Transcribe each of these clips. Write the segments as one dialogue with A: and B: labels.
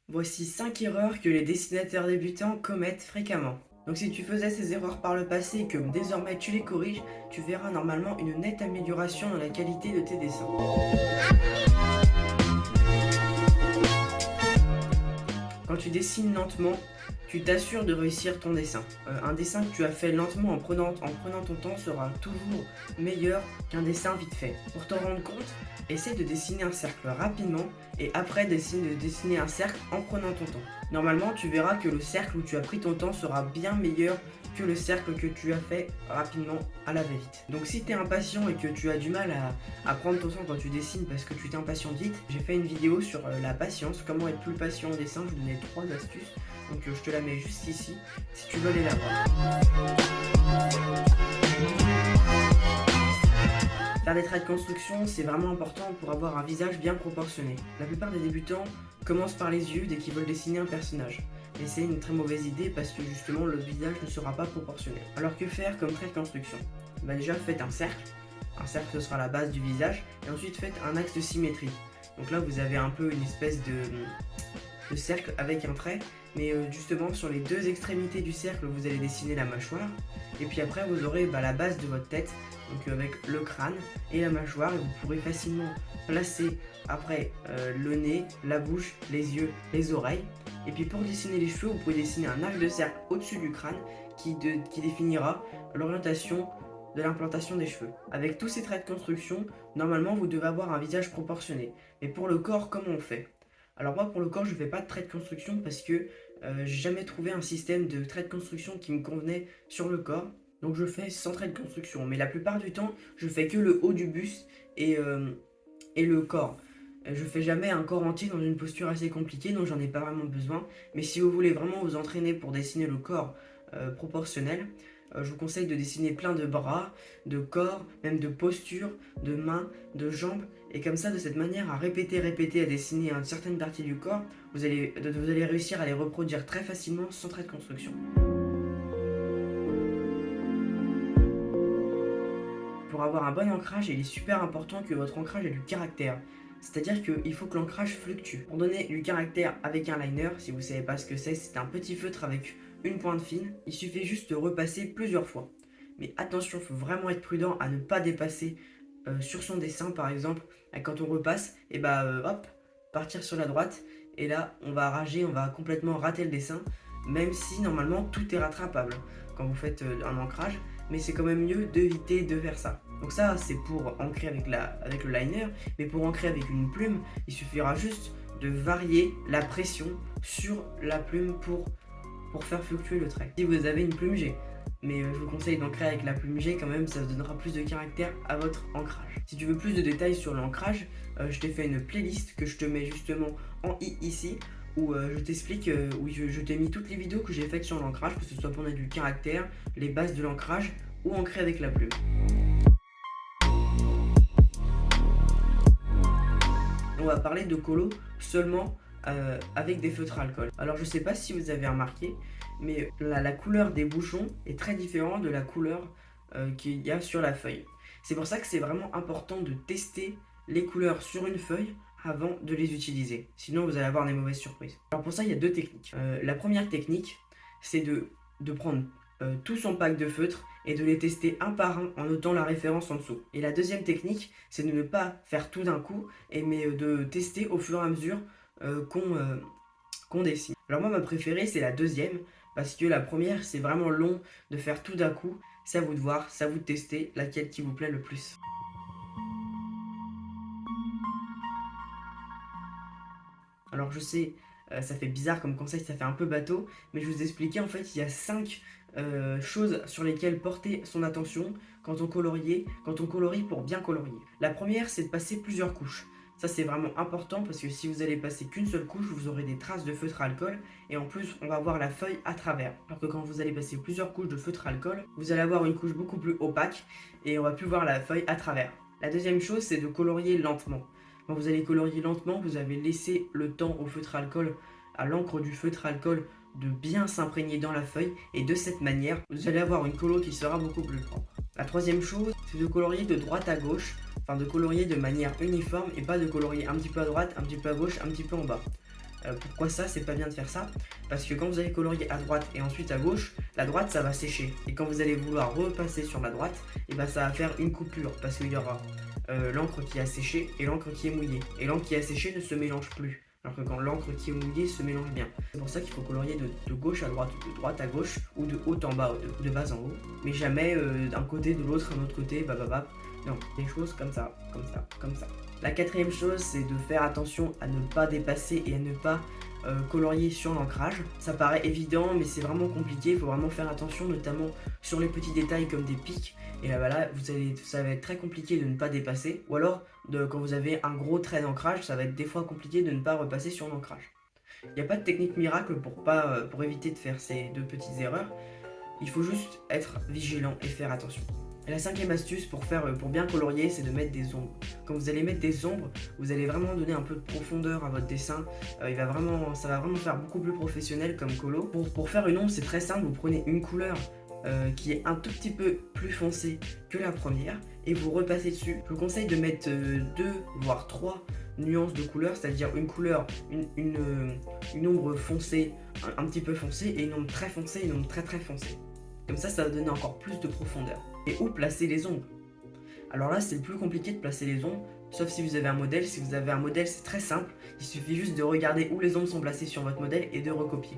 A: Voici 5 erreurs que les dessinateurs débutants commettent fréquemment. Donc si tu faisais ces erreurs par le passé et que désormais tu les corriges, tu verras normalement une nette amélioration dans la qualité de tes dessins. Quand tu dessines lentement, tu t'assures de réussir ton dessin. Un dessin que tu as fait lentement en prenant ton temps sera toujours meilleur qu'un dessin vite fait. Pour t'en rendre compte, essaie de dessiner un cercle rapidement et après de dessiner un cercle en prenant ton temps. Normalement, tu verras que le cercle où tu as pris ton temps sera bien meilleur que le cercle que tu as fait rapidement à la va-vite. Donc si tu es impatient et que tu as du mal à prendre ton temps quand tu dessines parce que tu t'impatientes vite, j'ai fait une vidéo sur la patience, comment être plus patient en dessin, je vous donnais 3 astuces. Donc je te la mets juste ici, si tu veux aller la voir. Faire des traits de construction, c'est vraiment important pour avoir un visage bien proportionné. La plupart des débutants commencent par les yeux dès qu'ils veulent dessiner un personnage. Et c'est une très mauvaise idée parce que justement le visage ne sera pas proportionné. Alors que faire comme trait de construction? Déjà faites un cercle. Un cercle ce sera la base du visage. Et ensuite faites un axe de symétrie. Donc là vous avez un peu une espèce de cercle avec un trait, mais justement sur les deux extrémités du cercle vous allez dessiner la mâchoire, et puis après vous aurez la base de votre tête, donc avec le crâne et la mâchoire, et vous pourrez facilement placer après le nez, la bouche, les yeux, les oreilles. Et puis pour dessiner les cheveux, vous pouvez dessiner un arc de cercle au-dessus du crâne qui définira l'orientation de l'implantation des cheveux. Avec tous ces traits de construction, normalement vous devez avoir un visage proportionné. Mais pour le corps, comment on fait? Alors moi pour le corps je fais pas de trait de construction parce que j'ai jamais trouvé un système de trait de construction qui me convenait sur le corps. Donc je fais sans trait de construction. Mais la plupart du temps je fais que le haut du buste et le corps. Je fais jamais un corps entier dans une posture assez compliquée, donc j'en ai pas vraiment besoin. Mais si vous voulez vraiment vous entraîner pour dessiner le corps proportionnel, je vous conseille de dessiner plein de bras, de corps, même de postures, de mains, de jambes. Et comme ça, de cette manière, à répéter, à dessiner une certaine partie du corps, vous allez réussir à les reproduire très facilement sans trait de construction. Pour avoir un bon ancrage, il est super important que votre ancrage ait du caractère. C'est-à-dire qu'il faut que l'ancrage fluctue. Pour donner du caractère avec un liner, si vous ne savez pas ce que c'est un petit feutre avec une pointe fine. Il suffit juste de repasser plusieurs fois. Mais attention, il faut vraiment être prudent à ne pas dépasser sur son dessin, par exemple. Quand on repasse, et hop, partir sur la droite. Et là, on va rager, on va complètement rater le dessin. Même si normalement tout est rattrapable quand vous faites un ancrage. Mais c'est quand même mieux d'éviter de faire ça. Donc ça, c'est pour ancrer avec le liner. Mais pour ancrer avec une plume, il suffira juste de varier la pression sur la plume pour faire fluctuer le trait. Si vous avez une plume G, mais je vous conseille d'ancrer avec la plume G quand même, ça vous donnera plus de caractère à votre ancrage. Si tu veux plus de détails sur l'ancrage, je t'ai fait une playlist que je te mets justement en i ici, où je t'explique, où je t'ai mis toutes les vidéos que j'ai faites sur l'ancrage, que ce soit pour donner du caractère, les bases de l'ancrage ou ancrer avec la plume. On va parler de colo seulement avec des feutres à alcool. Alors je sais pas si vous avez remarqué, mais la couleur des bouchons est très différente de la couleur qu'il y a sur la feuille. C'est pour ça que c'est vraiment important de tester les couleurs sur une feuille avant de les utiliser. Sinon vous allez avoir des mauvaises surprises. Alors pour ça il y a deux techniques. La première technique, c'est de prendre tout son pack de feutres et de les tester un par un en notant la référence en dessous. Et la deuxième technique, c'est de ne pas faire tout d'un coup, mais de tester au fur et à mesure qu'on dessine. Alors moi ma préférée c'est la deuxième, parce que la première c'est vraiment long de faire tout d'un coup. C'est à vous de voir, c'est à vous de tester laquelle qui vous plaît le plus. Alors je sais, ça fait bizarre comme conseil, ça fait un peu bateau, mais je vous expliquais en fait il y a 5 choses sur lesquelles porter son attention quand on colorie pour bien colorier. La première c'est de passer plusieurs couches. Ça c'est vraiment important parce que si vous allez passer qu'une seule couche, vous aurez des traces de feutre à alcool et en plus on va voir la feuille à travers. Alors que quand vous allez passer plusieurs couches de feutre à alcool, vous allez avoir une couche beaucoup plus opaque et on va plus voir la feuille à travers. La deuxième chose c'est de colorier lentement. Quand vous allez colorier lentement, vous avez laissé le temps au feutre à alcool, à l'encre du feutre à alcool de bien s'imprégner dans la feuille et de cette manière, vous allez avoir une colo qui sera beaucoup plus propre. La troisième chose, c'est de colorier de droite à gauche, enfin de colorier de manière uniforme et pas de colorier un petit peu à droite, un petit peu à gauche, un petit peu en bas. Pourquoi ça, c'est pas bien de faire ça? Parce que quand vous allez colorier à droite et ensuite à gauche, la droite ça va sécher. Et quand vous allez vouloir repasser sur la droite, et ben ça va faire une coupure parce qu'il y aura l'encre qui a séché et l'encre qui est mouillée. Et l'encre qui a séché ne se mélange plus. Alors que quand l'encre qui est mouillée se mélange bien. C'est pour ça qu'il faut colorier de gauche à droite, ou de droite à gauche, ou de haut en bas, ou de bas en haut. Mais jamais d'un côté, de l'autre, un autre côté, bababap. Non, des choses comme ça, comme ça, comme ça. La quatrième chose, c'est de faire attention à ne pas dépasser et à ne pas colorier sur l'ancrage. Ça paraît évident, mais c'est vraiment compliqué. Il faut vraiment faire attention, notamment sur les petits détails comme des pics. Et là, voilà, ça va être très compliqué de ne pas dépasser. Ou alors, quand vous avez un gros trait d'ancrage, ça va être des fois compliqué de ne pas repasser sur l'ancrage. Il n'y a pas de technique miracle pour éviter de faire ces deux petites erreurs. Il faut juste être vigilant et faire attention. Et la cinquième astuce pour bien colorier, c'est de mettre des ombres. Quand vous allez mettre des ombres, vous allez vraiment donner un peu de profondeur à votre dessin. Ça va vraiment faire beaucoup plus professionnel comme colo. Pour faire une ombre, c'est très simple. Vous prenez une couleur qui est un tout petit peu plus foncée que la première et vous repassez dessus. Je vous conseille de mettre 2 voire 3 nuances de couleurs, c'est-à-dire une couleur, une ombre foncée, un petit peu foncée, et une ombre très foncée et une ombre très très foncée. Comme ça va donner encore plus de profondeur. Et où placer les ombres? Alors là, c'est le plus compliqué de placer les ombres, sauf si vous avez un modèle. Si vous avez un modèle, c'est très simple. Il suffit juste de regarder où les ombres sont placées sur votre modèle et de recopier.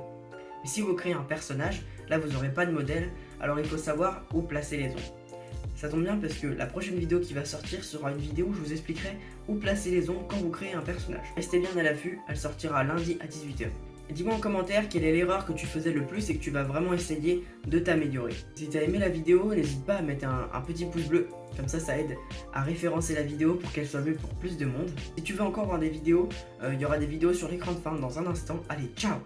A: Mais si vous créez un personnage, là vous n'aurez pas de modèle, alors il faut savoir où placer les ombres. Ça tombe bien parce que la prochaine vidéo qui va sortir sera une vidéo où je vous expliquerai où placer les ombres quand vous créez un personnage. Restez bien à l'affût, elle sortira lundi à 18 h. Et dis-moi en commentaire quelle est l'erreur que tu faisais le plus et que tu vas vraiment essayer de t'améliorer. Si tu as aimé la vidéo, n'hésite pas à mettre un petit pouce bleu, comme ça aide à référencer la vidéo pour qu'elle soit vue pour plus de monde. Si tu veux encore voir des vidéos, il y aura des vidéos sur l'écran de fin dans un instant. Allez, ciao!